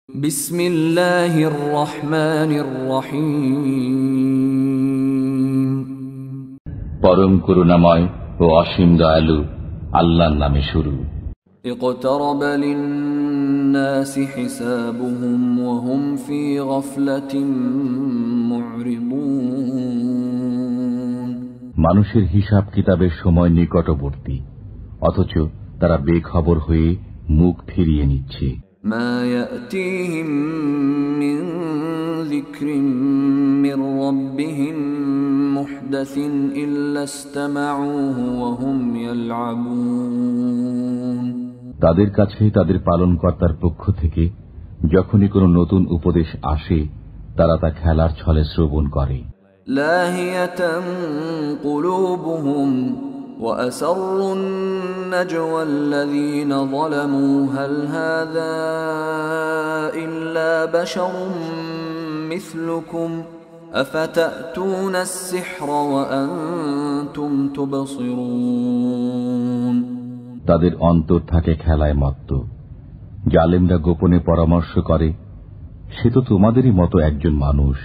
বিসমিল্লাহির রহমানির রহিম। পরম করুণাময় ও অসীম দয়ালু আল্লাহর নামে শুরু। ইকতারাবা লিন-নাসি হিসাবুহুম ওয়া হুম ফি গাফলাতিন মু'রিদুন। মানুষের হিসাব কিতাবের সময় নিকটবর্তী, অথচ তারা বেখবর হয়ে মুখ ফিরিয়ে নিচ্ছে। মা ইয়াতিহিম মিন যিকরিন মির রাব্বিহিম মুহদাসিন ইল্লা ইসতামাউহু ওয়া হুম ইয়ালআবুন। তাদের কাছে তাদের পালনকর্তার পক্ষ থেকে যখনই কোনো নতুন উপদেশ আসে, তারা তা খেলার ছলে শ্রবণ করে। লাহিয়াতান কুলুবুহুম ওয়া আসররুন নাজওয়া আল্লাযীনা যালামু হাল হাযা ইল্লা বাশারুম মিসলুকুম আফাতাতুনা আস-সিহরা ওয়া আনতুম তুবসিরুন। তাদের অন্তর থাকে খেলায় মত্ত। জালেমরা গোপনে পরামর্শ করে, সে তো তোমাদেরই মতো একজন মানুষ।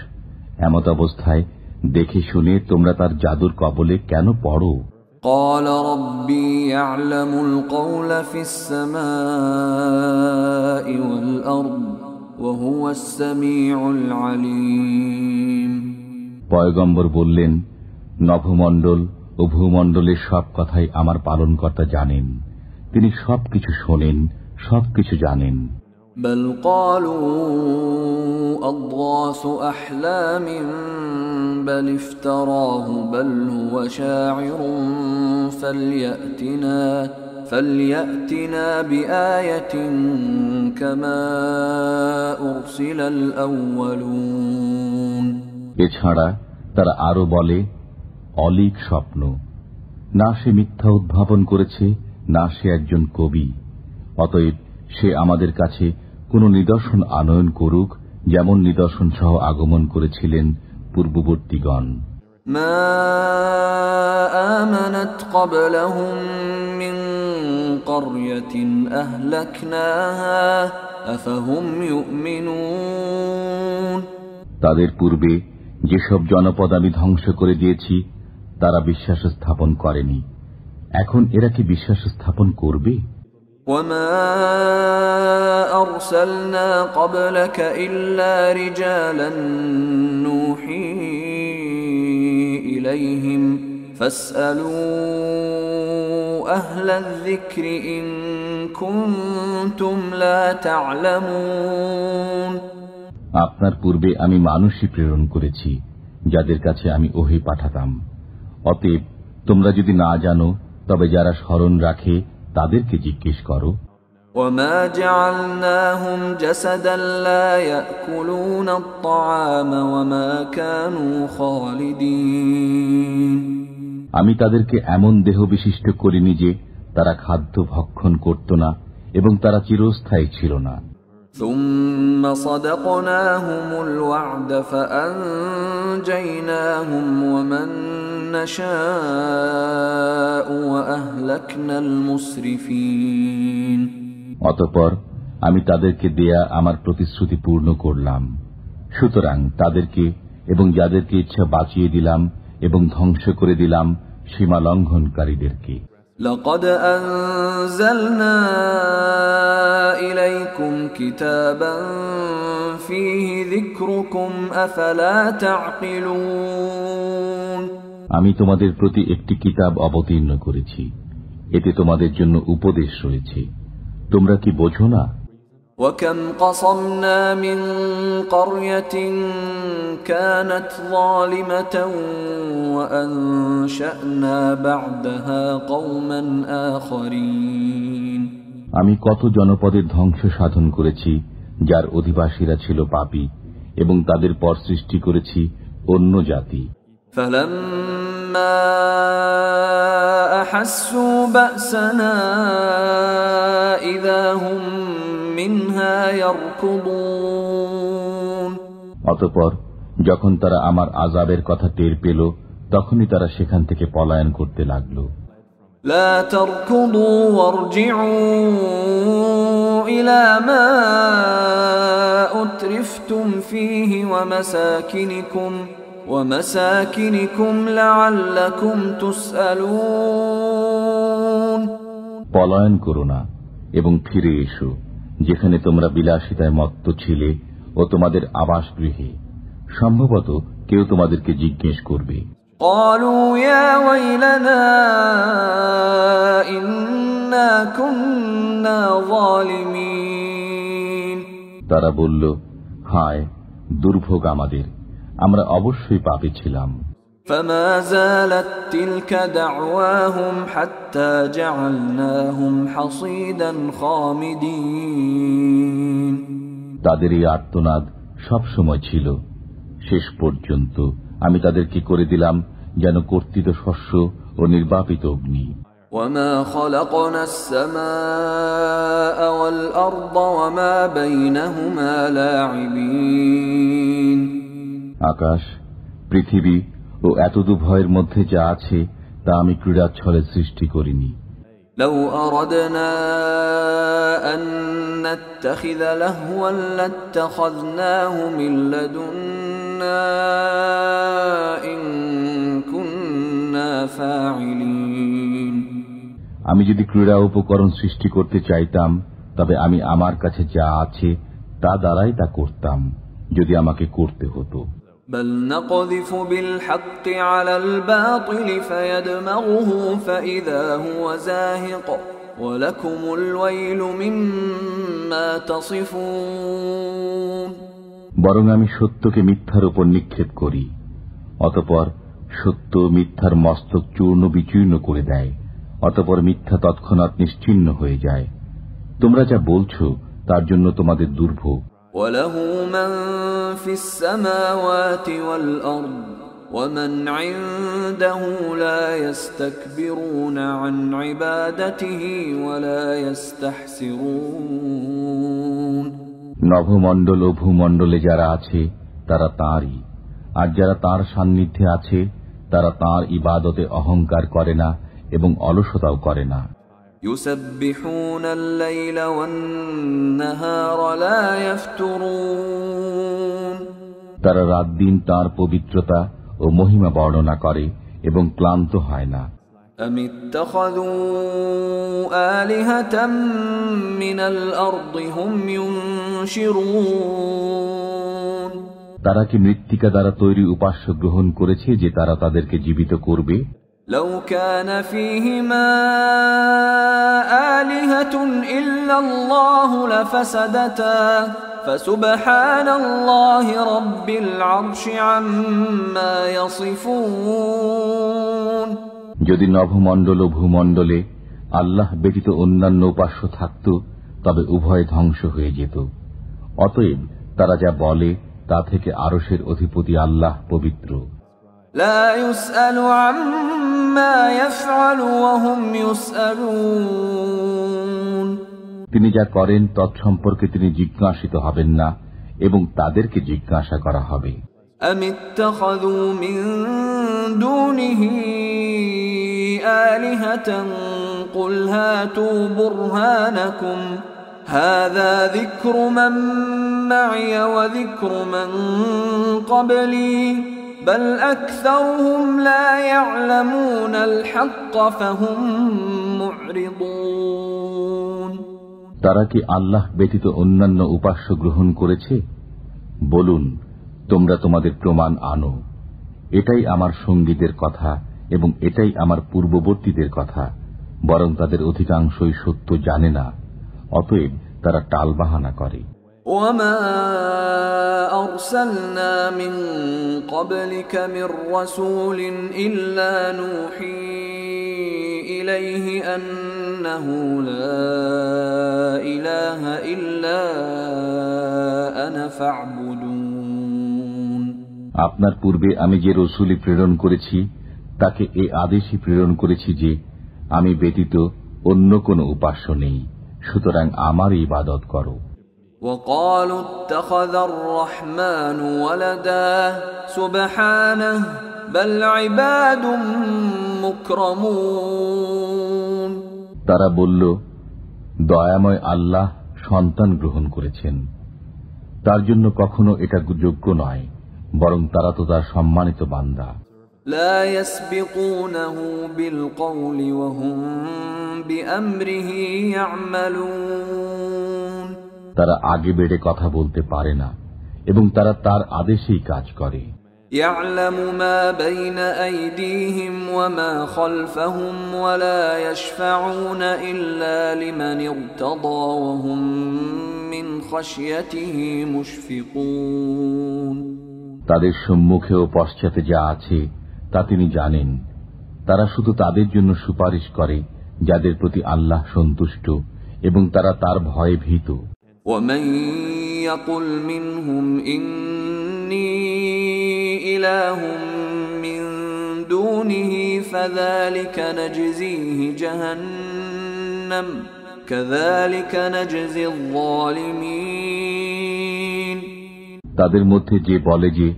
এমত অবস্থায় দেখে শুনে তোমরা তার জাদুর কবলে কেন পড়ো? قال ربي يعلم القول في السماء والأرض وهو السميع العليم। পয়গম্বর বললেন, নভমণ্ডল ও ভূমণ্ডলের সব কথাই আমার পালনকর্তা জানেন, তিনি সবকিছু শোনেন, সবকিছু জানেন। بل قالوا أضغاث أحلام بل افتراه بل هو شاعر فليأتنا بآية كما أرسل الأولون। এছাড়া তারা আরো বলে, অলীক স্বপ্ন, না সে মিথ্যা উদ্ভাবন করেছে, না সে একজন কবি। অতএব সে আমাদের কাছে কোন নিদর্শন আনয়ন করুক, যেমন নিদর্শন সহ আগমন করেছিলেন পূর্ববর্তীগণ। মা আমানাত ক্বাবলাহুম মিন ক্বরয়াতিন আহলাকনাহা আফাহুম ইউমিনুন। তাদের পূর্বে যেসব জনপদ আমি ধ্বংস করে দিয়েছি, তারা বিশ্বাস স্থাপন করেনি। এখন এরা কি বিশ্বাস স্থাপন করবে? وما أرسلنا قبلك إلا رجالا نوحي إليهم فاسألوا أهل الذكر إن كنتم لا تعلمون। আপনার পূর্বে আমি মানুষই প্রেরণ করেছি, যাদের কাছে আমি ওহী পাঠাতাম। অতএব তোমরা যদি না জানো, তবে যারা স্মরণ রাখে তাদেরকে জিজ্ঞেস করো। وما جعلناهم جسدا لا يأكلون الطعام وما كانوا خالدين। আমি তাদেরকে এমন দেহ বিশিষ্ট করিনি যে তারা খাদ্য ভক্ষণ করত না এবং তারা চিরস্থায়ী ছিল না। ثم صدقناهم الوعد فأنجيناهم ومن نشاء وأهلكنا المسرفين। অতঃপর আমি তাদেরকে দেয়া আমার প্রতিশ্রুতি পূর্ণ করলাম, সুতরাং তাদেরকে এবং যাদেরকে ইচ্ছা বাঁচিয়ে দিলাম এবং ধ্বংস করে দিলাম সীমা লঙ্ঘনকারীদেরকে। لقد أنزلنا إليكم كتابا فيه ذكركم أفلا تعقلون। আমি তোমাদের প্রতি একটি কিতাব অবতীর্ণ করেছি, এতে তোমাদের জন্য উপদেশ রয়েছে, তোমরা কি বোঝো না? وكم قصمنا من قرية كانت ظالمة وأنشأنا بعدها قوما آخرين। আমি কত জনপদের ধ্বংস সাধন করেছি, যার অধিবাসীরা ছিল পাপী, এবং তাদের পর সৃষ্টি করেছি অন্য জাতি। فلما أحسوا بأسنا إذا هم منها يركضون। অতঃপর যখন তারা আমার আযাবের কথা টের পেল, তখনই তারা সেখান থেকে পলায়ন করতে লাগল। لا تركضوا وارجعوا إلى ما فيه ومساكنكم لعلكم تسألون পলায়ন করো না এবং ফিরে এসো যেখানে তোমরা বিলাসিতায় মত্ত ছিলে ও তোমাদের আবাসগৃহে। সম্ভবত কেউ তোমাদেরকে জিজ্ঞেস করবে। قالوا يا ويلنا إنا كنا ظالمين তারা বলল, হায় দুর্ভোগ আমাদের, আমরা অবশ্যই পাপী ছিলাম। فما زالت تلك دعواهم حتى جعلناهم حصيدا خامدين তাদের এই আর্তনাদ সব সময় ছিল, শেষ পর্যন্ত আমি তাদেরকে করে দিলাম যেন কর্তিত শস্য ও নির্বাপিত অগ্নি। وما خلقنا السماء والأرض وما بينهما لاعبين আকাশ, পৃথিবী ও এতদুভয়ের মধ্যে যা আছে তা আমি ক্রীড়াচ্ছলে সৃষ্টি করিনি। لو أردنا أن نتخذ لهوا لاتخذناه من لدنا إن كنا فاعلين আমি যদি ক্রীড়া উপকরণ সৃষ্টি করতে চাইতাম তবে আমি আমার কাছে যা আছে তা দ্বারাই তা করতাম, যদি আমাকে করতে হতো। بل نقذف بالحق على الباطل فيدمغه فإذا هو زاهق ولكم الويل مما تصفون বরং আমি সত্যকে মিথ্যার উপর নিক্ষেপ করি, অতঃপর সত্য মিথ্যার মস্তক চূর্ণ বিচূর্ণ করে দেয়, অতঃপর মিথ্যা তৎক্ষণাৎ নিশ্চিহ্ন হয়ে যায়। তোমরা যা বলছো তার জন্য তোমাদের দুর্ভোগ। وله من في السماوات والأرض ومن عنده لا يستكبرون عن عبادته ولا يستحسرون নভমণ্ডল ও ভূমণ্ডলে যারা আছে তারা তাঁরই, আর যারা তাঁর সান্নিধ্যে আছে তারা তাঁর ইবাদতে অহংকার করে না এবং অলসতাও করে না। يسبحون الليل والنهار لا يفترون তারা রাত দিন তাঁর পবিত্রতা ও মহিমা বর্ণনা করে এবং ক্লান্ত হয় না। أم اتخذوا آلهة من الأرض هم ينشرون তারা কি মৃত্তিকা দ্বারা তৈরি উপাস্য গ্রহণ করেছে যে তারা তাদেরকে জীবিত করবে? لو كان فيهما آلهة إلا الله لفسدتا فسبحان الله رب العرش عما يصفون যদি নভমণ্ডল ও ভূমণ্ডলে আল্লাহ ব্যতীত অন্যান্য উপাস্য থাকত তবে উভয় ধ্বংস হয়ে যেত। অতএব তারা যা বলে তা থেকে আরশের অধিপতি আল্লাহ পবিত্র। لا يسأل عما يفعل وهم يسألون তিনি যা করেন তৎসম্পর্কে তিনি জিজ্ঞাসিত হবেন না এবং তাদেরকে জিজ্ঞাসা করা হবে। أم اتخذوا من دونه آلهة قل هاتوا برهانكم هذا ذكر من معي وذكر من قبلي بل أكثرهم لا يعلمون الحق فهم معرضون তারা কি আল্লাহ ব্যতীত অন্যান্য উপাস্য গ্রহণ করেছে? বলুন, তোমরা তোমাদের প্রমাণ আনো। এটাই আমার সঙ্গীদের কথা এবং এটাই আমার পূর্ববর্তীদের কথা, বরং তাদের অধিকাংশই সত্য জানে না, অতএব তারা টালবাহানা করে। وما أرسلنا من قبلك من رسول إلا نوحي إليه أنه لا إله إلا أنا فاعبدون আপনার পূর্বে আমি যে রসূল প্রেরণ করেছি তাকে এ আদেশই প্রেরণ করেছি যে আমি ব্যতীত অন্য কোনো উপাস্য নেই, সুতরাং আমার ইবাদত করো। وقالوا اتخذ الرحمن ولدا سبحانه بل عباد مكرمون তারা বলল, দয়াময় আল্লাহ সন্তান গ্রহণ করেছেন, তার জন্য কখনো এটা যোগ্য নয়, বরং তারা তো তার সম্মানিত বান্দা। لا يسبقونه بالقول وهم بأمره يعملون তারা আগে বেড়ে কথা বলতে পারে না এবং তারা তার আদেশেই কাজ করে। يعلم ما بين أيديهم وما خلفهم ولا يشفعون إلا لمن ارتضى وهم من خشيته مشفقون তাদের সম্মুখে ও পশ্চাতে যা আছে তা তিনি জানেন। তারা শুধু তাদের জন্য সুপারিশ করে যাদের প্রতি আল্লাহ সন্তুষ্ট এবং তারা তার ভয়ে ভীত। ومن يقل منهم إني إله من دونه فذلك نجزيه جهنم كذلك نجزي الظالمين তাদের মধ্যে যে বলে যে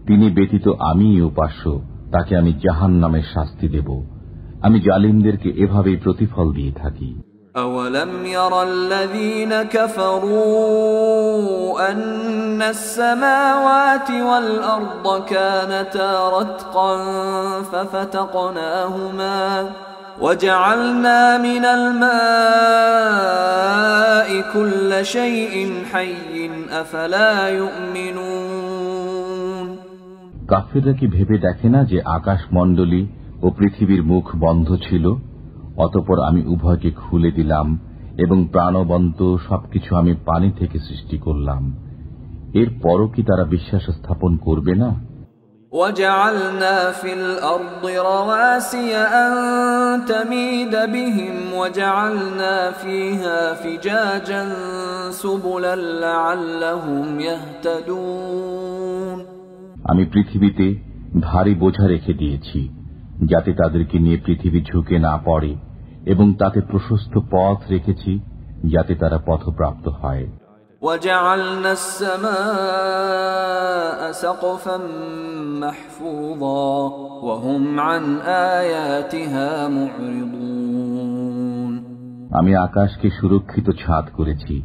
তিনি ব্যতীত আমিই উপাস্য, তাকে আমি জাহান্নামের শাস্তি দেব। আমি জালিমদেরকে এভাবেই প্রতিফল দিয়ে থাকি। أولم ير الذين كفروا أن السماوات والأرض كانتا رتقا ففتقناهما وجعلنا من الماء كل شيء حي أفلا يؤمنون কাফিররা কি ভেবে দেখে না যে আকাশমণ্ডলী ও পৃথিবীর মুখ বন্ধ ছিল, অতঃপর আমি উভয়কে খুলে দিলাম এবং প্রাণবন্ত সবকিছু আমি পানি থেকে সৃষ্টি করলাম। এরপরও কি তারা বিশ্বাস স্থাপন করবে না? وجعلنا في الأرض رواسي أن تميد بهم وجعلنا فيها فجاجا سبلا لعلهم يهتدون আমি পৃথিবীতে ভারী বোঝা রেখে দিয়েছি যাতে তাদেরকে নিয়ে পৃথিবী ঝুঁকে না পড়ে, এবং তাতে প্রশস্ত পথ রেখেছি যাতে তারা পথপ্রাপ্ত হয়। وجعلنا السماء سقفا محفوظا وهم عن آياتها معرضون আমি আকাশকে সুরক্ষিত ছাদ করেছি,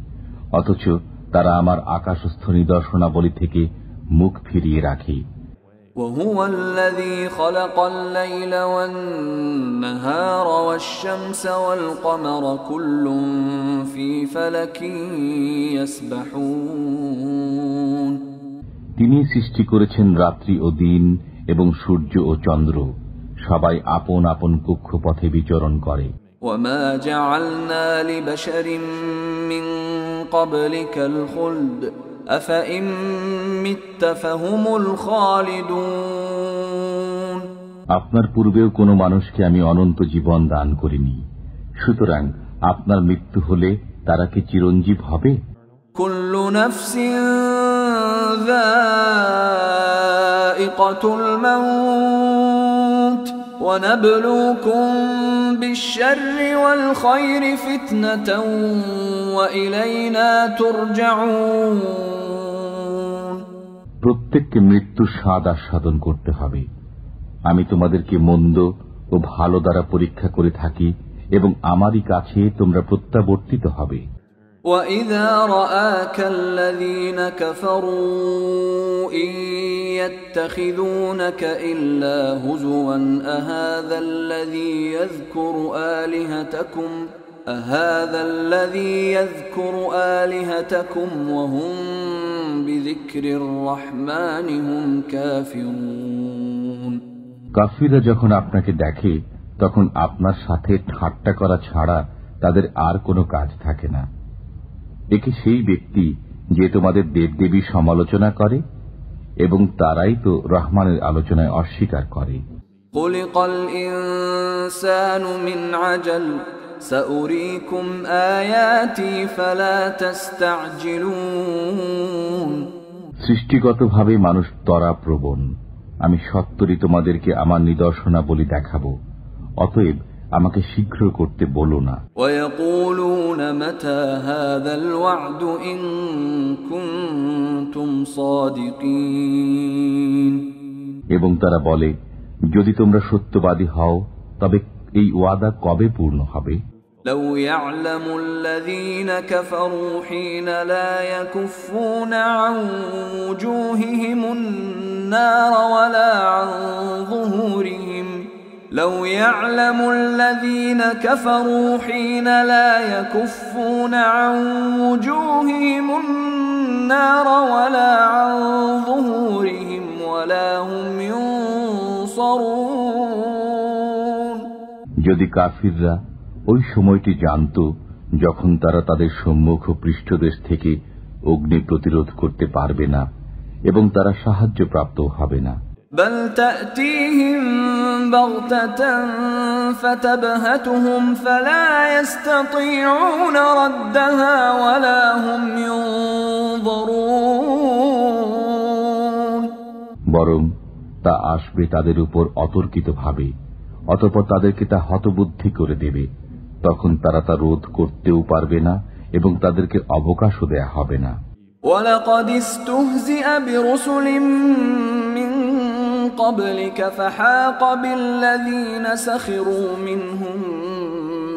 অথচ তারা আমার আকাশস্থ নিদর্শনাবলী থেকে মুখ ফিরিয়ে রাখে। وهو الذي خلق الليل والنهار والشمس والقمر كل في فلك يسبحون তিনি সৃষ্টি করেছেন রাত্রি ও দিন এবং সূর্য ও চন্দ্র, সবাই আপন আপন কক্ষপথে বিচরণ করে। وما جعلنا لبشر من قبلك الخلد أفإن مت فهم الخالدون আপনার পূর্বেও কোনো মানুষকে আমি অনন্ত জীবন দান করিনি, সুতরাং আপনার মৃত্যু হলে তারা কি চিরঞ্জীব হবে? كل نفس ذائقة الموت ونبلوكم بالشر والخير فتنة وإلينا ترجعون প্রত্যেককে মৃত্যুর স্বাদ আস্বাদন করতে হবে। আমি তোমাদেরকে মন্দ ও ভালো দ্বারা পরীক্ষা করে থাকি এবং আমারই কাছে তোমরা প্রত্যাবর্তিত হবে। وَإِذَا رَآكَ الَّذِينَ كَفَرُوا إِن يَتَّخِذُونَكَ إِلَّا هُزُوًا أَهَذَا الَّذِي يَذْكُرُ آلِهَتَكُمْ وَهُمْ بِذِكْرِ الرَّحْمَنِ هُمْ كَافِرُونَ কাফিররা যখন আপনাকে দেখে তখন আপনার সাথে ঠাট্টা করা ছাড়া তাদের আর কোনো কাজ থাকে না। একে সেই ব্যক্তি যে তোমাদের দেবদেবী সমালোচনা করে এবং তারাই তো রহমানের আলোচনায় অস্বীকার করে। خُلِقَ الْإِنسَانُ مِنْ عَجَلٍ سَأُرِيكُمْ آيَاتِي فَلَا تَسْتَعْجِلُونَ সৃষ্টিগতভাবে মানুষ ত্বরাপ্রবণ, আমি সত্তরই তোমাদেরকে আমার নিদর্শনাবলী দেখাবো, অতএব আমাকে শীঘ্র করতে বলো না। وَيَقُولُونَ مَتَى هَذَا الْوَعْدُ إِن كُنتُمْ صَادِقِينَ এবং তারা বলে, যদি তোমরা সত্যবাদী হও তবে এই ওয়াদা কবে পূর্ণ হবে? لو يعلم الذين كفروا حين لا يكفون عن وجوههم النار ولا عن ظهورهم لو يعلم الذين كفروا حين لا يكفون عن وجوههم النار ولا عن ظهورهم ولا هم ينصرون যদি কাফিররা ওই সময়টি জানত যখন তারা তাদের সম্মুখ ও পৃষ্ঠদেশ থেকে অগ্নি প্রতিরোধ করতে পারবে না এবং তারা সাহায্যপ্রাপ্ত হবে না। بل تأتيهم بغتة فتبهتهم فلا يستطيعون ردها ولا هم ينظرون বরং তা আসবে তাদের উপর অতর্কিতভাবে, অতঃপর তাদেরকে তা হতবুদ্ধি করে দেবে। তখন তারা তা রোধ করতেও পারবে না এবং তাদেরকে অবকাশও দেয়া হবে না। وَلَقَدِ اسْتُهْزِئَ بِرُسُلٍ مِّن قَبْلِكَ فَحَاقَ بِالَّذِينَ سَخِرُوا مِنْهُم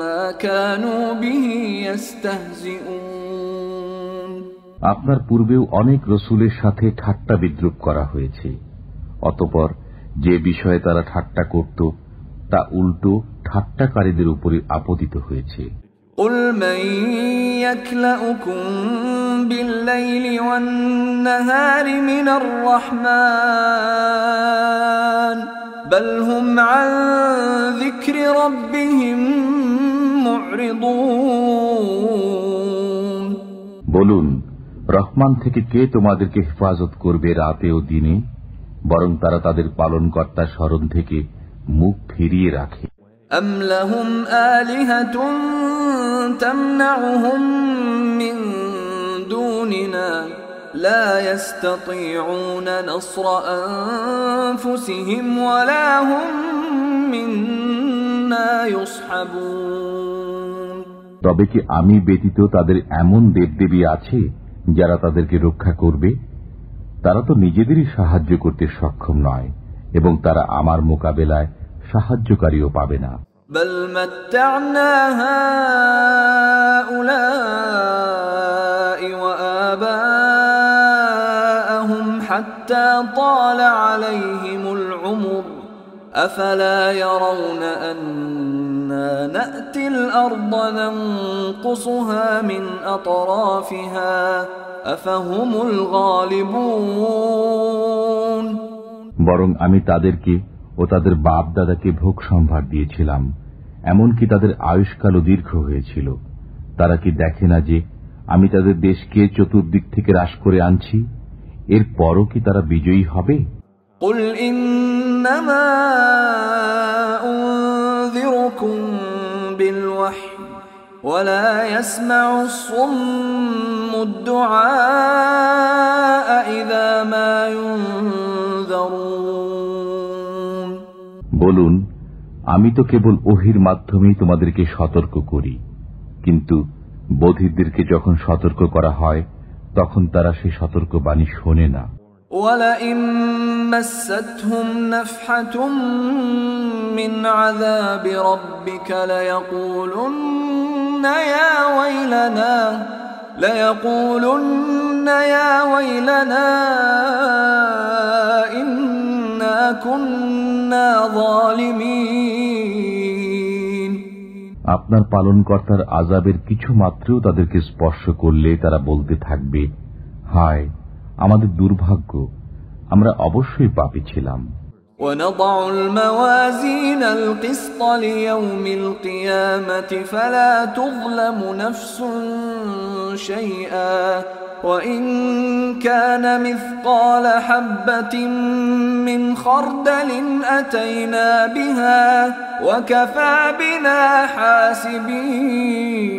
مَّا كَانُوا بِهِ يَسْتَهْزِئُونَ আপনার পূর্বেও অনেক রসুলের সাথে ঠাট্টা বিদ্রূপ করা হয়েছে, অতঃপর যে বিষয়ে তারা ঠাট্টা করত তা উল্টো ঠাট্টাকারীদের উপরে আপতিত হয়েছে। قُلْ مَن يَكْلَؤُكُم بِاللَّيْلِ وَالنَّهَارِ مِنَ الرَّحْمَنِ بَلْ هُمْ عَن ذِكْرِ رَبِّهِم مُّعْرِضُونَ বলুন, রহমান থেকে কে তোমাদেরকে হেফাজত করবে রাতে ও দিনে? বরং তারা তাদের পালনকর্তার স্মরণ থেকে মুখ ফিরিয়ে রাখে। أَمْ لَهُمْ آلِهَةٌ تَمْنَعُهُم مِّن دُونِنَا لَا يَسْتَطِيعُونَ نَصْرَ أَنفُسِهِمْ وَلَا هُم مِّنَّا يُصْحَبُونَ তবে কি আমি ব্যতীত তাদের এমন দেবদেবী আছে যারা তাদেরকে রক্ষা করবে? তারা তো নিজেদেরই সাহায্য করতে সক্ষম নয় এবং তারা আমার মোকাবেলায় সাহায্যকারীও পাবে না। بل متعنا هؤلاء وآباءهم حتى طال عليهم العمر أفلا يرون أنا نأتي الأرض ننقصها من أطرافها أفهم الغالبون বরং আমি তাদেরকে ও তাদের বাপ দাদাকে ভোগ সম্ভার দিয়েছিলাম, এমনকি তাদের আয়ুষ্কালও দীর্ঘ হয়েছিল। তারা কি দেখে না যে আমি তাদের দেশকে চতুর্দিক থেকে হ্রাস করে আনছি? এর পরও কি তারা বিজয়ী হবে? قُلْ إِنَّمَا أُنذِرُكُم بِالْوَحْيِ وَلَا يَسْمَعُ الصُّمُّ الدُّعَاءَ إِذَا مَا يُنذَرُونَ বলুন, আমি তো কেবল ওহির মাধ্যমেই তোমাদেরকে সতর্ক করি, কিন্তু বধিরদেরকে যখন সতর্ক করা হয় তখন তারা সেই সতর্কবাণী শোনে না। وَلَئِن مَّسَّتْهُمْ نَفْحَةٌ مِّنْ عَذَابِ رَبِّكَ لَيَقُولُنَّ يَا وَيْلَنَا إِنَّا كُنَّا ظَالِمِينَ আপনার পালনকর্তার আযাবের কিছু মাত্রও তাদেরকে স্পর্শ করলে তারা বলতে থাকবে, হায় আমাদের দুর্ভাগ্য, আমরা অবশ্যই পাপী ছিলাম। وَنَضَعُ الْمَوَازِينَ الْقِسْطَ لِيَوْمِ الْقِيَامَةِ فَلَا تُظْلَمُ نَفْسٌ شَيْئًا وَإِن كَانَ مِثْقَالَ حَبَّةٍ مِّنْ خَرْدَلٍ أَتَيْنَا بِهَا وَكَفَى بِنَا حَاسِبِينَ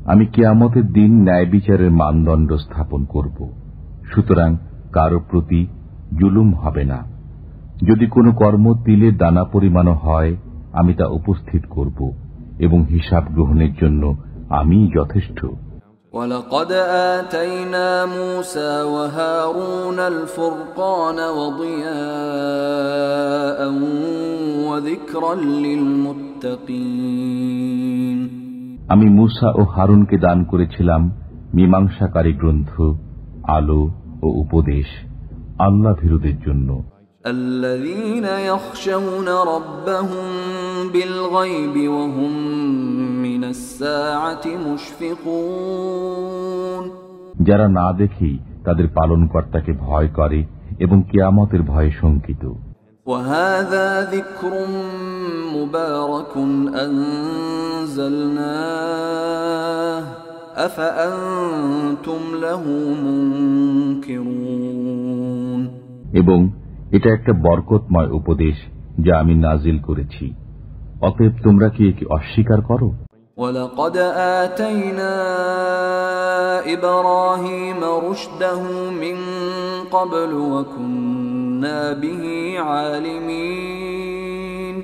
আমি কিয়ামতের দিন ন্যায় বিচারের মানদণ্ড স্থাপন করব, সুতরাং কারো প্রতি জুলুম হবে না। যদি কোনো কর্ম তিলের দানা পরিমাণও হয়, আমি তা উপস্থিত করব এবং হিসাব গ্রহণের জন্য আমিই যথেষ্ট। وَلَقَدْ آتَيْنَا مُوسَى وَهَارُونَ الْفُرْقَانَ وَضِيَاءً وَذِكْرًا لِلْمُتَّقِينَ للمتقين আমি মূসা ও হারুনকে দান করেছিলাম মীমাংসাকারী গ্রন্থ, আলো ও উপদেশ আল্লাহ ভীরুদের জন্য। الذين يخشون ربهم بالغيب وهم من الساعة مشفقون যারা না দেখেই তাদের পালনকর্তাকে ভয় করে এবং কিয়ামতের ভয়ে শঙ্কিত। وهذا ذكر مبارك أنزلناه أفأنتم له منكرون এবং এটা একটা বরকতময় উপদেশ যা আমি নাজিল করেছি, অতএব তোমরা কি একে অস্বীকার করো? وَلَقَدْ آتَيْنَا إِبْرَاهِيمَ رُشْدَهُ مِنْ قَبْلُ وَكُنَّا بِهِ عَالِمِينَ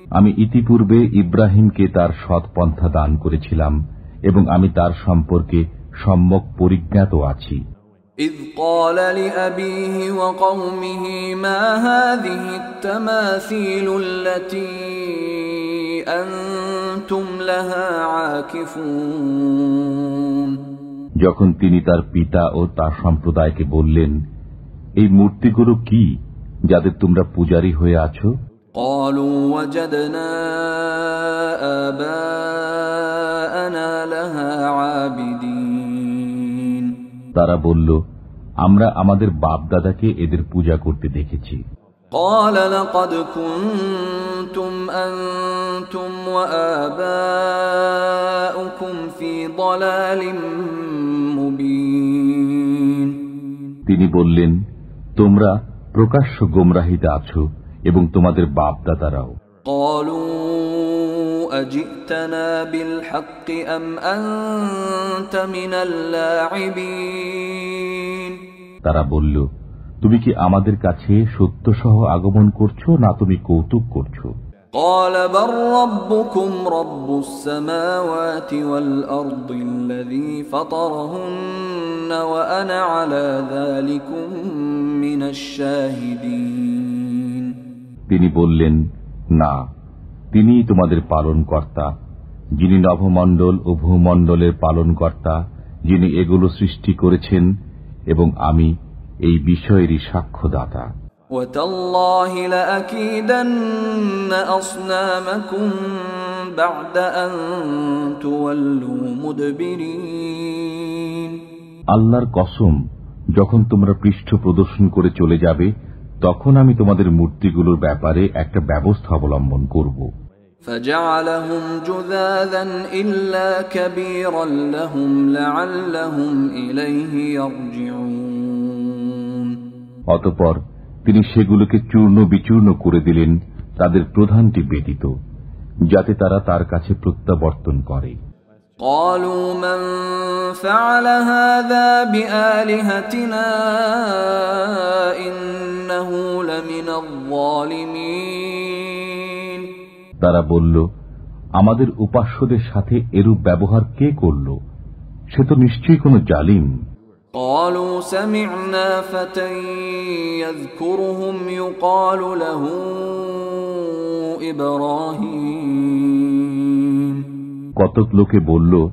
আমি ইতিপূর্বে ইব্রাহিমকে তার সৎপন্থা দান করেছিলাম এবং আমি তার সম্পর্কে সম্যক পরিজ্ঞাত আছি। إِذْ قَالَ لِأَبِيهِ وَقَوْمِهِ مَا هَذِهِ التَّمَاثِيلُ الَّتِي أَنْتُمْ لَهَا عَاكِفُونَ যখন তিনি তার পিতা ও তার সম্প্রদায়কে বললেন, এই মূর্তিগুলো কি যাদের তোমরা পূজারী হয়ে আছো? قَالُوا وَجَدْنَا آبَاءَنَا لَهَا عَابِدِينَ তারা বলল, আমরা আমাদের বাপ দাদাকে এদের পূজা করতে দেখেছি। قَالَ لَقَدْ كُنْتُمْ أَنْتُمْ وَآبَاؤُكُمْ فِي ضَلَالٍ مُبِينٍ তিনি বললেন, তোমরা প্রকাশ্য গোমরাহিতে আছো এবং তোমাদের বাপ দাদারাও। قَالُوا أَجِئْتَنَا بِالْحَقِّ أَمْ أَنْتَ مِنَ اللاعبين তারা বলল, তুমি কি আমাদের কাছে সত্য সহ আগমন করছো না তুমি কৌতুক করছো? قَالَ بَلْ رَبُّكُمْ رَبُّ السَّمَاوَاتِ وَالْأَرْضِ الَّذِي فَطَرَهُنَّ وَأَنَا عَلَى ذَلِكُمْ مِنَ الشَّاهِدِينَ তিনি বললেন, না, তিনিই তোমাদের পালনকর্তা, যিনি নভমণ্ডল ও ভূমণ্ডলের পালনকর্তা, যিনি এগুলো সৃষ্টি করেছেন এবং আমি এই বিষয়েরই সাক্ষ্যদাতা। وَتَاللَّهِ لَأَكِيدَنَّ أَصْنَامَكُمْ بَعْدَ أَن تُوَلُّوا مُدْبِرِينَ আল্লাহর কসম, যখন তোমরা পৃষ্ঠ প্রদর্শন করে চলে যাবে তখন আমি তোমাদের মূর্তিগুলোর ব্যাপারে একটা ব্যবস্থা অবলম্বন করব। فَجَعَلَهُمْ جُذَاذًا إِلَّا كَبِيرًا لَهُمْ لَعَلَّهُمْ إِلَيْهِ يَرْجِعُونَ অতঃপর তিনি সেগুলোকে চূর্ণ বিচূর্ণ করে দিলেন, তাদের প্রধানটি ব্যতীত, যাতে তারা তার কাছে প্রত্যাবর্তন করে। قَالُوا مَنْ فَعَلَ هَذَا بِآلِهَتِنَا إِنَّهُ لَمِنَ الظَّالِمِينَ তারা বলল, আমাদের উপাস্যদের সাথে এরূপ ব্যবহার কে করল? সে তো নিশ্চয়ই কোনো জালিম। قَالُوا سَمِعْنَا فَتًى يَذْكُرُهُمْ يُقَالُ لَهُ إِبْرَاهِيمُ কতক লোকে বলল,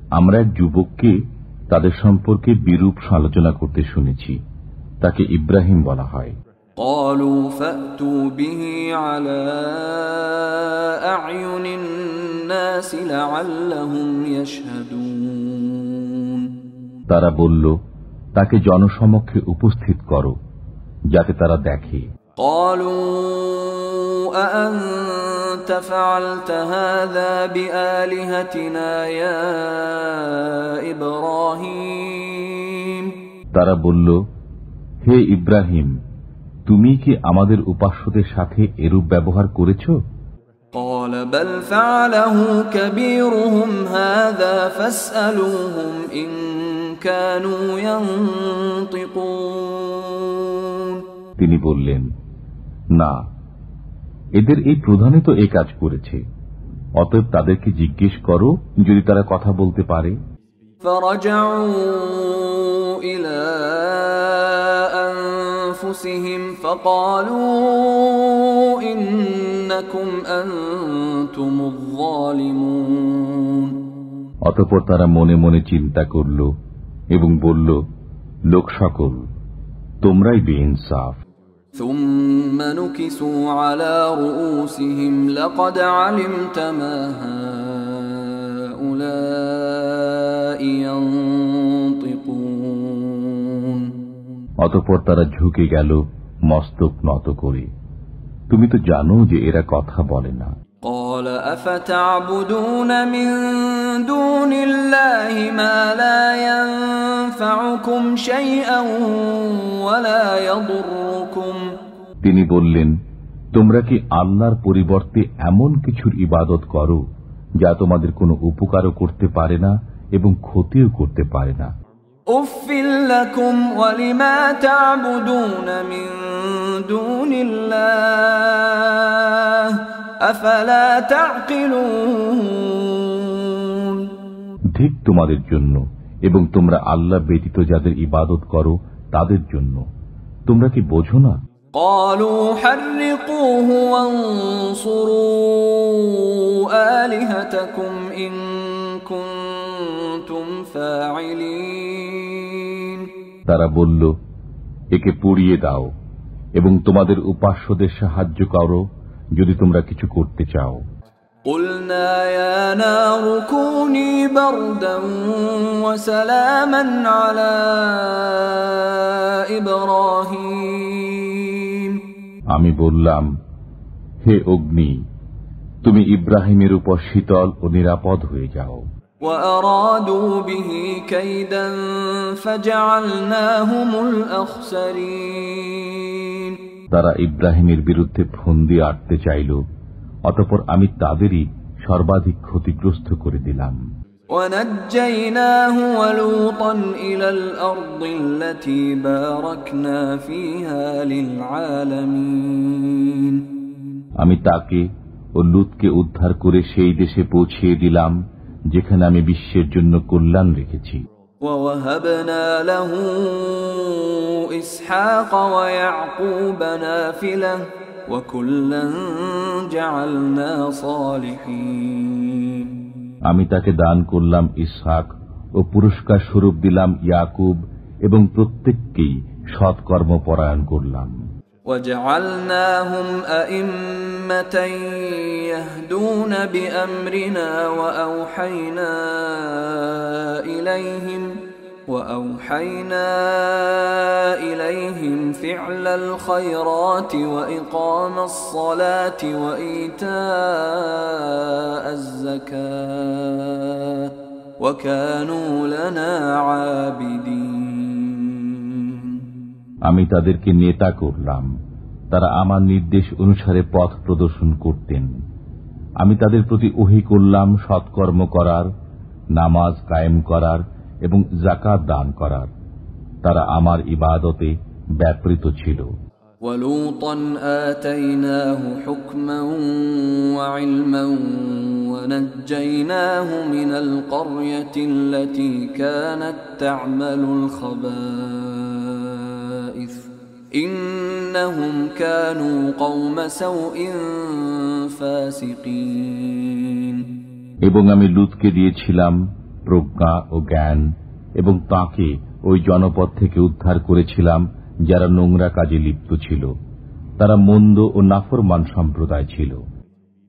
আমরা এক যুবককে তাদের সম্পর্কে বিরূপ আলোচনা করতে শুনেছি, তাকে ইব্রাহিম বলা হয়। قَالُوا فَأْتُوا بِهِ عَلَى أَعْيُنِ النَّاسِ لَعَلَّهُمْ يَشْهَدُونَ তারা বলল, তাকে জনসমক্ষে উপস্থিত করো যাতে তারা দেখে। قَالُوا أَأَنْتَ فَعَلْتَ هَذَا بِآلِهَتِنَا يَا إِبْرَاهِيمُ তারা বলল, হে ইব্রাহিম, তুমি কি আমাদের উপাস্যদের সাথে এরূপ ব্যবহার করেছ? قَالَ بَلْ فَعَلَهُ كَبِيرُهُمْ هَذَا فَاسْأَلُوهُمْ إِن كَانُوا يَنطِقُونَ তিনি বললেন, না, এদের এই প্রধানে তো এই কাজ করেছে, অতএব তাদেরকে জিজ্ঞেস করো যদি তারা কথা বলতে পারে। فَرَجَعُوا إِلَى أنفسهم فقالوا إنكم أنتم الظالمون অতঃপর তারা মনে মনে চিন্তা করল এবং বলল, লোক সকল, তোমরাই বেইনসাফ। ثم نكسوا على رؤوسهم لقد علمت ما هؤلاء ينطقون অতঃপর তারা ঝুঁকে গেল মস্তক নত করে, তুমি তো জানো যে এরা কথা বলে না। قال أفتعبدون من دون الله ما لا ينفعكم شيئا ولا يضركم তিনি বললেন, তোমরা কি আল্লাহর পরিবর্তে এমন কিছুর ইবাদত করো যা তোমাদের কোনো উপকারও করতে পারে না এবং ক্ষতিও করতে পারে না। أُفٍّ لَكُمْ وَلِمَا تَعْبُدُونَ مِن دُونِ اللَّهِ أَفَلَا تَعْقِلُونَ ঠিক তোমাদের জন্য এবং তোমরা আল্লাহ ব্যতীত যাদের ইবাদত করো তাদের জন্য, তোমরা কি বোঝো না? قالوا حرقوه وانصروا آلهتكم إن كنتم فاعلين তারা বলল, একে পুড়িয়ে দাও এবং তোমাদের উপাস্যদের সাহায্য করো যদি তোমরা কিছু করতে চাও। قلنا يا نار كوني بردا وسلاما على إبراهيم আমি বললাম, হে অগ্নি, তুমি ইব্রাহিমের উপর শীতল ও নিরাপদ হয়ে যাও। وأرادوا به كيدا فجعلناهم الأخسرين তারা ইব্রাহিমের বিরুদ্ধে ফন্দি আটতে চাইল, অতঃপর আমি তাদেরই সর্বাধিক ক্ষতিগ্রস্ত করে দিলাম। ونجيناه ولوطا إلى الأرض التي باركنا فيها للعالمين আমি তাকে ও লূতকে উদ্ধার করে সেই দেশে পৌঁছিয়ে দিলাম যেখানে আমি বিশ্বের জন্য কল্যাণ রেখেছি। ووهبنا له إسحاق ويعقوب نافلة وكلا جعلنا صالحين আমি তাকে দান করলাম ইসহাক ও পুরস্কার স্বরূপ দিলাম ইয়াকুব এবং প্রত্যেককেই সৎকর্ম পরায়ণ করলাম। وجعلناهم أئمة يهدون بأمرنا وأوحينا إليهم فعل الخيرات وإقام الصلاة وإيتاء الزكاة وكانوا لنا عابدين আমি তাদেরকে নেতা করলাম, তারা আমার নির্দেশ অনুসারে পথ প্রদর্শন করতেন। আমি তাদের প্রতি ওহী করলাম সৎকর্ম করার, নামাজ কায়েম করার এবং যাকাত দান করার। তারা আমার ইবাদতে ব্যাপৃত ছিল। وَلُوطًا آتَيْنَاهُ حُكْمًا وَعِلْمًا وَنَجَّيْنَاهُ مِنَ الْقَرْيَةِ الَّتِي كَانَتْ تَعْمَلُ الْخَبَائِثَ إِنَّهُمْ كَانُوا قَوْمَ سَوْءٍ فَاسِقِينَ এবং আমি লূতকে দিয়েছিলাম প্রজ্ঞা ও জ্ঞান এবং তাকে ওই জনপদ থেকে উদ্ধার করেছিলাম যারা নোংরা কাজে লিপ্ত ছিল। তারা মন্দ ও নাফরমান সম্প্রদায় ছিল।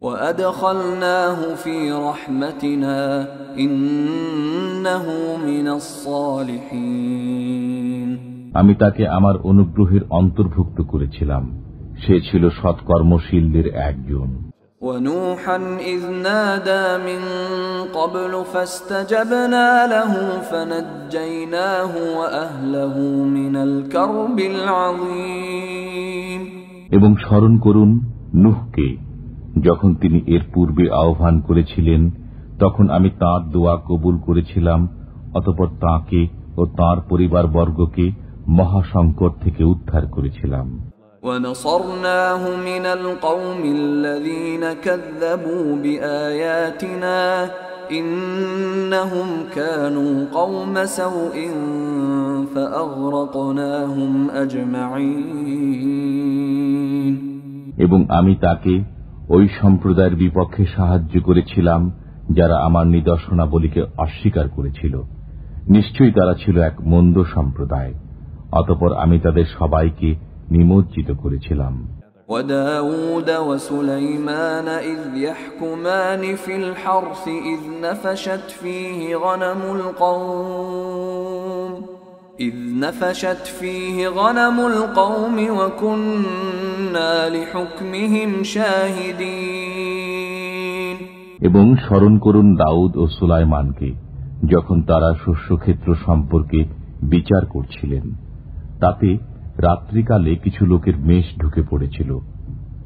وَأَدْخَلْنَاهُ فِي رَحْمَتِنَا إِنَّهُ مِنَ الصَّالِحِينَ আমি তাকে আমার অনুগ্রহের অন্তর্ভুক্ত করেছিলাম, সে ছিল সৎকর্মশীলদের একজন। وَنُوحًا إِذْ نَادَى مِن قَبْلُ فَاسْتَجَبْنَا لَهُ فَنَجَّيْنَاهُ وَأَهْلَهُ مِنَ الْكَرْبِ الْعَظِيمِ এবং স্মরণ করুন নূহকে, যখন তিনি এর পূর্বে আহ্বান করেছিলেন, তখন আমি তাঁর দোয়া কবুল করেছিলাম, অতঃপর তাঁকে ও তাঁর পরিবারবর্গকে মহাসংকট থেকে উদ্ধার করেছিলাম। وَنَصَرْنَاهُ مِنَ الْقَوْمِ الَّذِينَ كَذَّبُوا بِآيَاتِنَا إنهم كانوا قوم سوء فأغرقناهم أجمعين এবং আমি তাকে ওই সম্প্রদায়ের বিপক্ষে সাহায্য করেছিলাম যারা আমার নিদর্শনাবলীকে অস্বীকার করেছিল। নিশ্চয়ই তারা ছিল এক মন্দ সম্প্রদায়। অতঃপর আমি তাদের সবাইকে নিমজ্জিত করেছিলাম। وَدَاوُودَ وَسُلَيْمَانَ إِذْ يَحْكُمَانِ فِي الْحَرْثِ إِذْ نَفَشَتْ فِيهِ غَنَمُ الْقَوْمِ وَكُنَّا لِحُكْمِهِمْ شَاهِدِينَ এবং স্মরণ করুন দাউদ ও সুলাইমানকে যখন তারা শস্যক্ষেত্র সম্পর্কে বিচার করছিলেন। তাতে রাত্রিকালে কিছু লোকের মেষ ঢুকে পড়েছিল।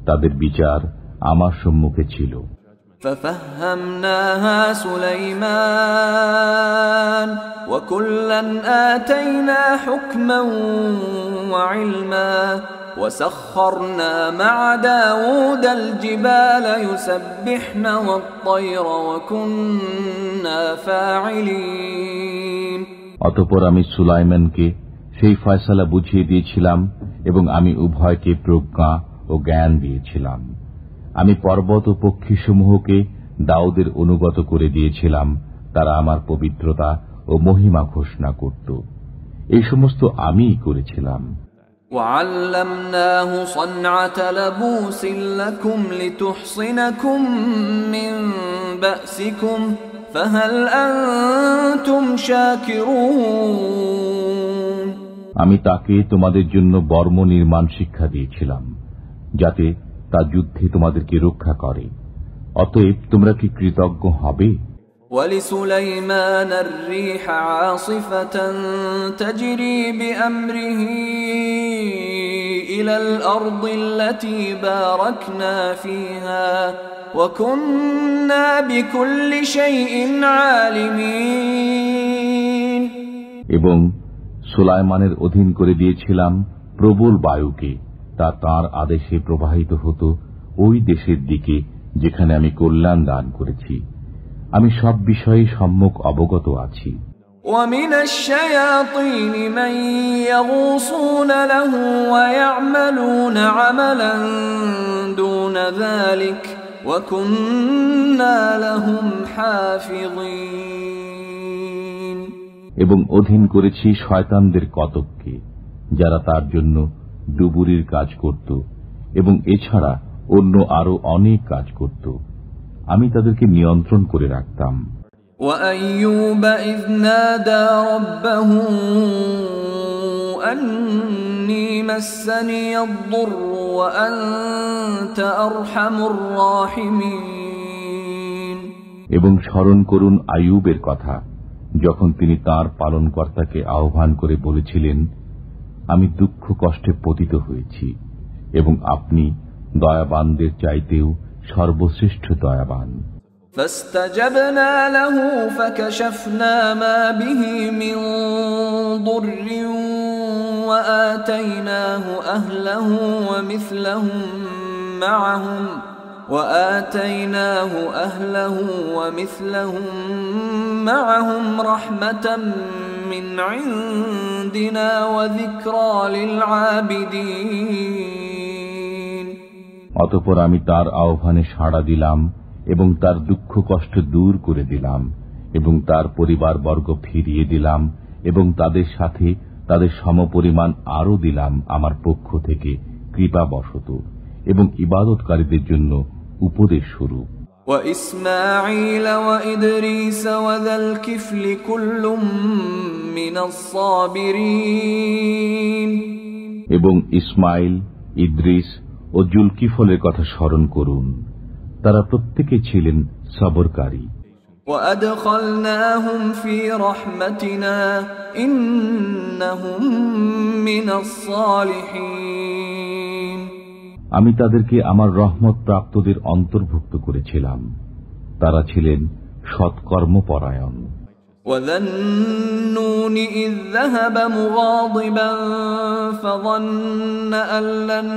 তাদের বিচার আমার সম্মুখে ছিল। فَفَهَّمْنَاهَا سُلَيْمَانَ وَكُلًّا آتَيْنَا حُكْمًا وَعِلْمًا وَسَخَّرْنَا مَعَ دَاوُودَ الْجِبَالَ يُسَبِّحْنَ وَالطَّيْرَ وَكُنَّا فَاعِلِينَ অতঃপর আমি সুলাইমানকে সেই ফয়সালা বুঝিয়ে দিয়েছিলাম এবং আমি উভয়কে প্রজ্ঞা ও জ্ঞান দিয়েছিলাম। আমি পর্বত ও পক্ষীসমূহকে দাউদের অনুগত করে দিয়েছিলাম, তারা আমার পবিত্রতা ও মহিমা ঘোষণা করত। এই সমস্ত আমিই করেছিলাম। وَعَلَّمْنَاهُ صَنْعَةَ لَبُوسٍ لَكُمْ لِتُحْصِنَكُمْ مِنْ بَأْسِكُمْ فَهَلْ أَنْتُمْ شَاكِرُونَ আমি তাকে তোমাদের জন্য বর্ম নির্মাণ শিক্ষা দিয়েছিলাম, যাতে তা যুদ্ধে তোমাদেরকে রক্ষা করে। অতএব তোমরা কি কৃতজ্ঞ হবে? وَلِسُلَيْمَانَ الرِّيحَ عَاصِفَةً تَجْرِي بِأَمْرِهِ إِلَى الْأَرْضِ الَّتِي بَارَكْنَا فِيهَا وَكُنَّا بِكُلِّ شَيْءٍ عَالِمِينَ এবং সুলাইমানের অধীন করে দিয়েছিলাম প্রবল বায়ুকে, তা তাঁর আদেশে প্রবাহিত হতো ওই দেশের দিকে যেখানে আমি কল্যাণ দান করেছি। আমি সব বিষয়ে সম্যক অবগত আছি। وَمِنَ الشَّيَاطِينِ مَن يَغُوصُونَ لَهُ وَيَعْمَلُونَ عَمَلًا دُونَ ذَلِكَ وَكُنَّا لَهُمْ حَافِظِينَ এবং অধীন করেছি শয়তানদের কতককে, যারা তার জন্য ডুবুরির কাজ করত এবং এছাড়া অন্য আরো অনেক কাজ করত। আমি তাদেরকে নিয়ন্ত্রণ করে রাখতাম। وَأَيُّوبَ إِذْ نَادَى رَبَّهُ أَنِّي مَسَّنِيَ الضُّرُّ وَأَنْتَ أَرْحَمُ الراحمين এবং স্মরণ করুন আইয়ুবের কথা, যখন তিনি তাঁর পালনকর্তাকে আহ্বান করে বলেছিলেন, আমি দুঃখ কষ্টে পতিত হয়েছি এবং আপনি দয়াবানদের চাইতেও সর্বশ্রেষ্ঠ দয়াবান। فاستجبنا له فكشفنا ما به من ضر وآتيناه أهله ومثلهم معهم رحمة من عندنا وذكرى للعابدين অতঃপর আমি তার আহ্বানে সাড়া দিলাম এবং তার দুঃখ কষ্ট দূর করে দিলাম এবং তার পরিবারবর্গ ফিরিয়ে দিলাম এবং তাদের সাথে তাদের সমপরিমাণ আরো দিলাম আমার পক্ষ থেকে কৃপাবশত এবং ইবাদতকারীদের জন্য উপদেশ স্বরূপ। وإسماعيل وإدريس وذا الكفل كل من الصابرين এবং ইসমাইল, ইদ্রিস ও জুলকিফলের কথা স্মরণ করুন, তারা প্রত্যেকে ছিলেন সবরকারী। وأدخلناهم في رحمتنا إنهم من الصالحين আমি তাদেরকে আমার রহমত প্রাপ্তদের অন্তর্ভুক্ত করেছিলাম, তারা ছিলেন সৎকর্মপরায়ণ। وذا النون إذ ذهب مغاضبا فظن أن لن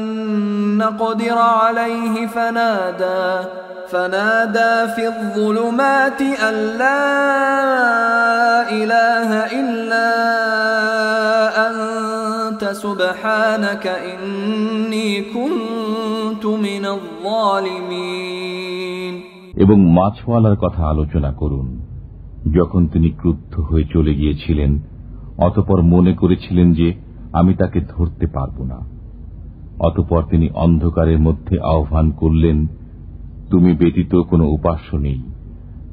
نقدر عليه فنادى في الظلمات أن لا إله إلا أنت سبحانك إني كنت من الظالمين। এবং মাছওয়ালার কথা আলোচনা করুন, যখন তিনি ক্রুদ্ধ হয়ে চলে গিয়েছিলেন, অতঃপর মনে করেছিলেন যে আমি তাকে ধরতে পারব না। অতঃপর তিনি অন্ধকারের মধ্যে আহ্বান করলেন, তুমি ব্যতীত কোনো উপাস্য নেই,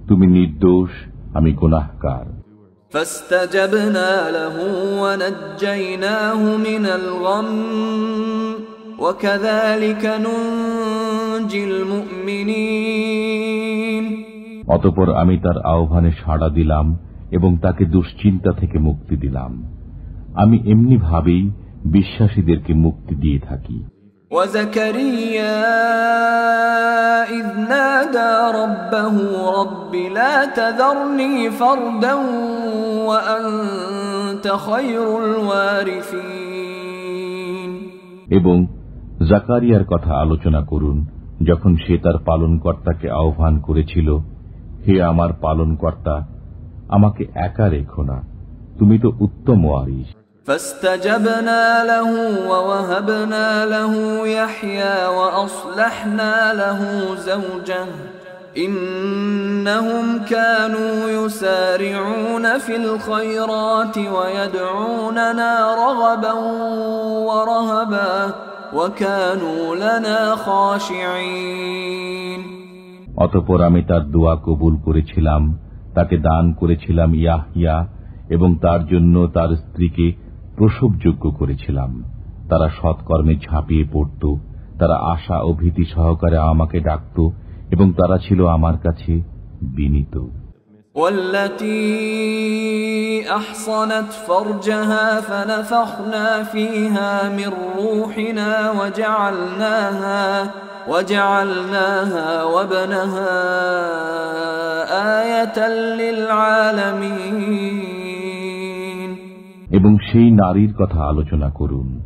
তুমি নির্দোষ, আমি গুনাহগার। فاستجبنا له ونجيناه من الغم وكذلك ننجي المؤمنين। অতঃপর আমি তার আহ্বানে সাড়া দিলাম এবং তাকে দুশ্চিন্তা থেকে মুক্তি দিলাম। আমি এমনি ভাবেই বিশ্বাসীদেরকে মুক্তি দিয়ে থাকি। وزكريا إذ نادى ربه رب لا تذرني فردا وأنت خير الوارثين। এবং জাকারিয়ার কথা আলোচনা করুন, যখন সে তার পালনকর্তাকে আহ্বান করেছিল, হে আমার পালনকর্তা, আমাকে একা রেখো না, তুমি তো উত্তম ওয়ারিস। فاستجبنا له ووهبنا له يحيى وأصلحنا له زوجه إنهم كانوا يسارعون في الخيرات ويدعوننا رغبا ورهبا وكانوا لنا خاشعين। অতঃপর আমি তার দোয়া কবুল করেছিলাম, তাকে দান করেছিলাম ইয়াহইয়া এবং তার জন্য তার স্ত্রীকে প্রসবযোগ্য করেছিলাম। তারা সৎকর্মে ঝাঁপিয়ে পড়ত, তারা আশা ও ভীতি সহকারে আমাকে ডাকত এবং তারা ছিল আমার কাছে বিনীত। والتي أحصنت فرجها فنفخنا فيها من روحنا وجعلناها وابنها آية للعالمين। এবং সেই নারীর কথা আলোচনা করুন,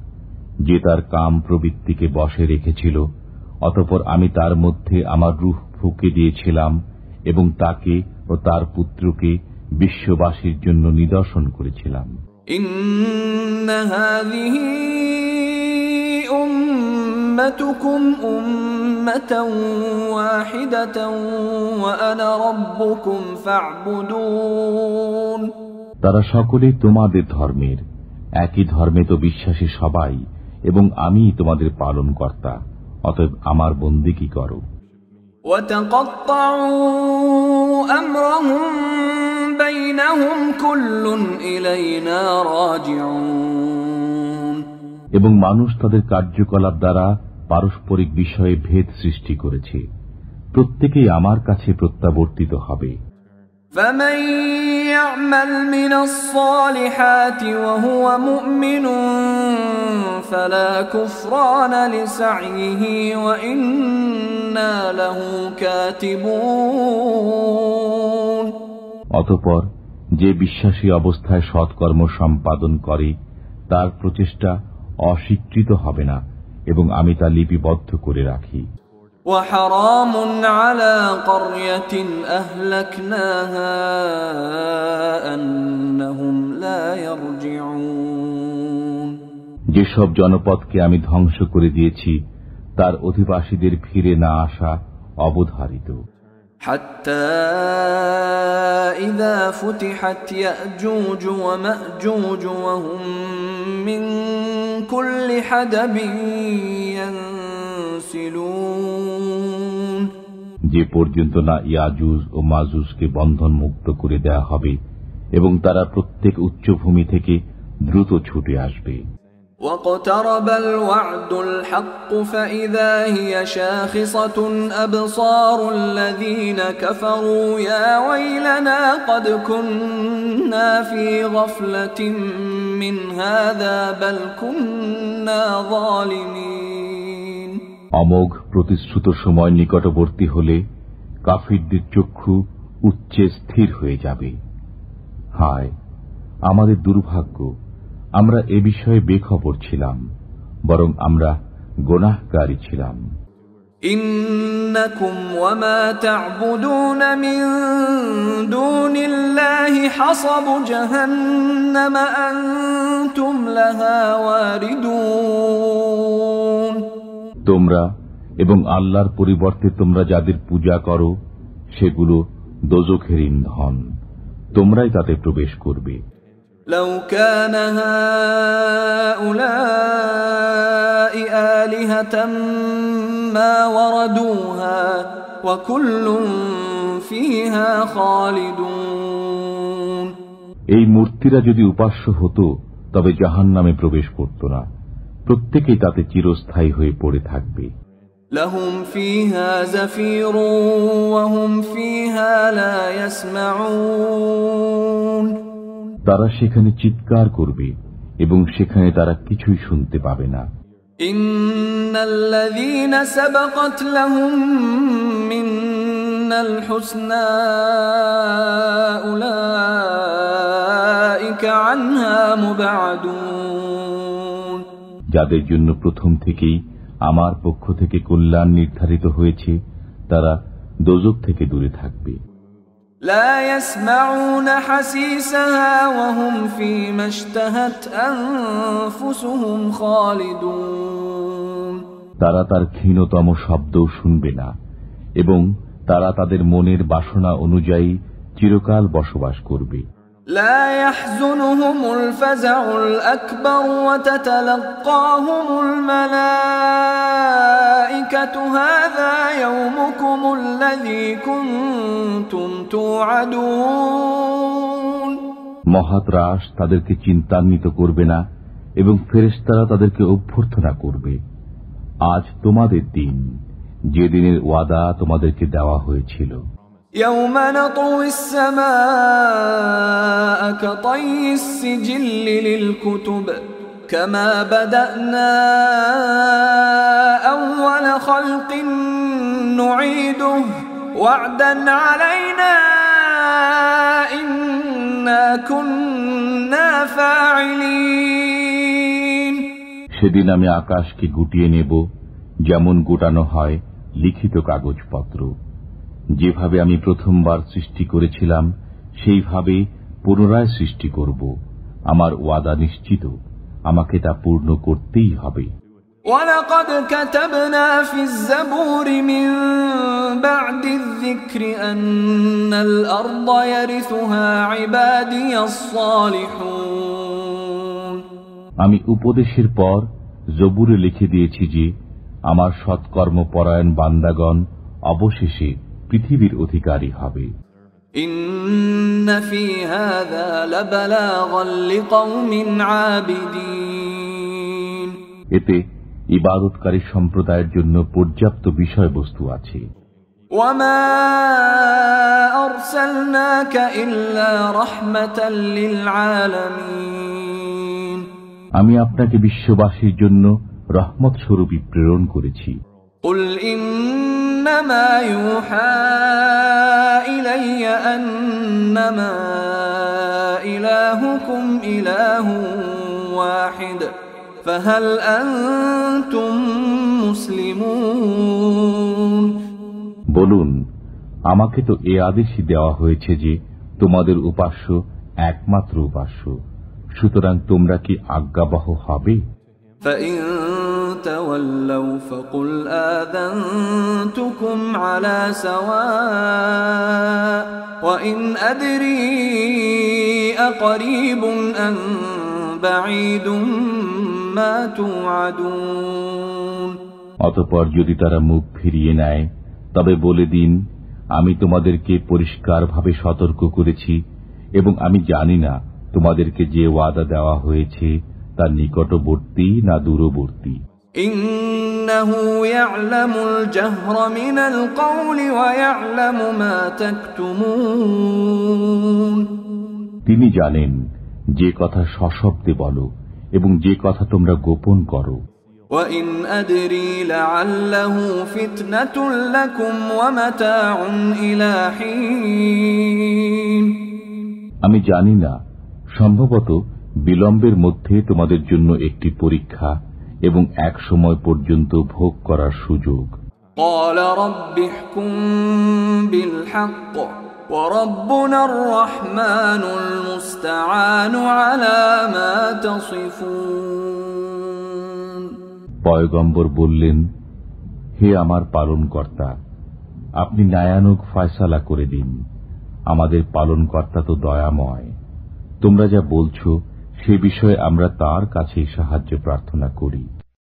যে তার কাম প্রবৃত্তিকে বশে রেখেছিল, অতঃপর আমি তার মধ্যে আমার রূহ ফুঁকে দিয়েছিলাম এবং তাকে ও তার পুত্রকে বিশ্ববাসীর জন্য নিদর্শন করেছিলাম। ইন্না হাযিহি উম্মাতুকুম উম্মাতান ওয়াহিদাতান ওয়া আনা রাব্বুকুম ফা'বুদুন। তারা সকলেই তোমাদের ধর্মের, একই ধর্মে তো বিশ্বাসী সবাই, এবং আমি তোমাদের পালনকর্তা, অতএব আমার বন্দেগী করো। وَتَقَطَّعُوا أَمْرَهُمْ بَيْنَهُمْ كُلٌّ إِلَيْنَا رَاجِعُونَ। এবং মানুষ তাদের কার্যকলাপ দ্বারা পারস্পরিক বিষয়ে ভেদ সৃষ্টি করেছে, প্রত্যেকেই আমার কাছে প্রত্যাবর্তিত হবে। فَمَن يَعْمَلْ مِنَ الصَّالِحَاتِ وَهُوَ مُؤْمِنٌ فَلَا كُفْرَانَ لِسَعْيِهِ وَإِنَّا لَهُ كَاتِبُونَ। অতঃপর যে বিশ্বাসী অবস্থায় সৎকর্ম সম্পাদন করে, তার প্রচেষ্টা অস্বীকৃত হবে না এবং আমি তা লিপিবদ্ধ করে রাখি। وحرام على قرية أهلكناها أنهم لا يرجعون। যেসব জনপদকে আমি ধ্বংস করে দিয়েছি, তার অধিবাসীদের ফিরে না আসা অবধারিত। حتى إذا فتحت يأجوج ومأجوج وهم من كل حدب ينسلون। যে পর্যন্ত না ইয়াজুজ ও মাজুজকে বন্ধন মুক্ত করে দেয়া হবে এবং তারা প্রত্যেক উচ্চভূমি থেকে দ্রুত ছুটে আসবে। واقترب الوعد الحق فإذا هي شاخصة أبصار الذين كفروا يا ويلنا قد كنا في غفلة من هذا بل كنا ظالمين। অমোঘ প্রতিশ্রুত সময় নিকটবর্তী হলে কাফিরদের চক্ষু উচ্চে স্থির হয়ে যাবে। হায়, আমাদের দুর্ভাগ্য, আমরা এ বিষয়ে বেখবর ছিলাম, বরং আমরা গুনাহকারী ছিলাম। ইন্নাকুম ওয়া মা তা'বুদুন মিন দুনিল্লাহি হাসাবু জাহান্নাম আনতুম লাহা ওয়ারিদুন। তোমরা এবং আল্লাহর পরিবর্তে তোমরা যাদের পূজা করো সেগুলো দোজখের ইন্ধন, তোমরাই তাতে প্রবেশ করবে। লাউ কানা হাউলাই আলিহাতাম মা ওয়ারাদুহা ওয়া কুল্লুন ফিহা খালিদুন। এই মূর্তিরা যদি উপাস্য হতো তবে জাহান্নামে প্রবেশ করত না, প্রত্যেকেই তাতে চিরস্থায়ী হয়ে পড়ে থাকবে। লাহুম ফিহা যাফীরুন ওয়া হুম ফিহা লা ইয়াসমাউন। তারা সেখানে চিৎকার করবে এবং সেখানে তারা কিছুই শুনতে পাবে না। ইন্নাল্লাযীনা সাবাকাত লাহুম মিন্নাল হুসনা উলাইকা আনহা মুবআদুন। যাদের জন্য প্রথম থেকেই আমার পক্ষ থেকে কল্যাণ নির্ধারিত হয়েছে তারা দোজখ থেকে দূরে থাকবে। লা ইয়াসমাউনা হাসিসাহা ওয়া হুম ফীমা ইশতাহাত আনফুসুহুম খালিদুন। তারা তার ক্ষীণতম শব্দও শুনবে না এবং তারা তাদের মনের বাসনা অনুযায়ী চিরকাল বসবাস করবে। لا يحزنهم الفزع الأكبر وتتلقاهم الملائكة هذا يومكم الذي كنتم توعدون। মহাত্রাস তাদেরকে চিন্তান্বিত করবে না এবং ফেরেশতারা তাদেরকে অভ্যর্থনা করবে, আজ তোমাদের দিন, যে দিনের ওয়াদা তোমাদেরকে দেওয়া হয়েছিল। يوم نطوي السماء كطي السجل للكتب كما بدأنا أول خلق نعيده وعدا علينا إنا كنا فاعلين। সেদিন আমি আকাশকে গুটিয়ে নেব যেমন গোটানো হয় লিখিত কাগজপত্র। যেভাবে আমি প্রথমবার সৃষ্টি করেছিলাম সেইভাবে পুনরায় সৃষ্টি করব। আমার ওয়াদা নিশ্চিত, আমাকে তা পূর্ণ করতেই হবে। وَلَقَدْ كَتَبْنَا فِي الزَّبُورِ مِن بَعْدِ الذِّكْرِ أَنَّ الْأَرْضَ يَرِثُهَا عِبَادِيَ الصَّالِحُونَ। আমি উপদেশের পর জবুরে লিখে দিয়েছি যে আমার সৎকর্মপরায়ণ বান্দাগণ অবশেষে পৃথিবীর অধিকারী হবে। ইন্না ফী হাযা লাবালাগান লিকওমিন আবিদিন। এতে ইবাদতকারী সম্প্রদায়ের জন্য পর্যাপ্ত বিষয়বস্তু আছে। ওয়ামা আরসালনাকা ইল্লা রাহমাতাল লিল আলামিন। আমি আপনাকে বিশ্ববাসীর জন্য রহমত স্বরূপই প্রেরণ করেছি। কুল ইন্নামা ইউহা ইলাইয়া আন্নামা ইলাহুকুম ইলাহুন ওয়াহিদ ফাহাল আনতুম মুসলিমুন। বলুন, আমাকে তো এ আদেশই দেওয়া হয়েছে যে তোমাদের উপাস্য একমাত্র উপাস্য, সুতরাং তোমরা কি আজ্ঞাবহ হবে? فَإِن تَوَلَّوْا فَقُلْ آذَنْتُكُمْ عَلَى سَوَاءٍ وَإِنْ أَدْرِي أَقَرِيبٌ أَمْ بَعِيدٌ مَا تُوعَدُونَ। অতঃপর যদি তারা মুখ ফিরিয়ে নেয় তবে বলে দিন, আমি তোমাদেরকে পরিষ্কারভাবে সতর্ক করেছি এবং আমি জানি না তোমাদেরকে যে ওয়াদা দেওয়া হয়েছে তা নিকটবর্তী না দূরবর্তী। ইন্নাহু ইয়ালামুল জাহরা মিনাল কওলি ওয়া ইয়ালামু মা তাকতুমুন। তিনি জানেন যে কথা সশব্দে বলো এবং যে কথা তোমরা গোপন করো। ওয়া ইন আদরি লাআল্লাহু ফিতনাতুল লাকুম ওয়া মাতাউন ইলা হিন। আমি জানি না, সম্ভবত বিলম্বের মধ্যে তোমাদের জন্য একটি পরীক্ষা এবং এক সময় পর্যন্ত ভোগ করার সুযোগ। قال رب احكم بالحق وربنا الرحمن المستعان على ما تصفون। পয়গম্বর বললেন, হে আমার পালনকর্তা, আপনি ন্যায়ানুগ ফয়সালা করে দিন। আমাদের পালনকর্তা তো দয়াময়। তোমরা যা বলছো সে বিষয়ে আমরা তার কাছেই সাহায্য প্রার্থনা করি।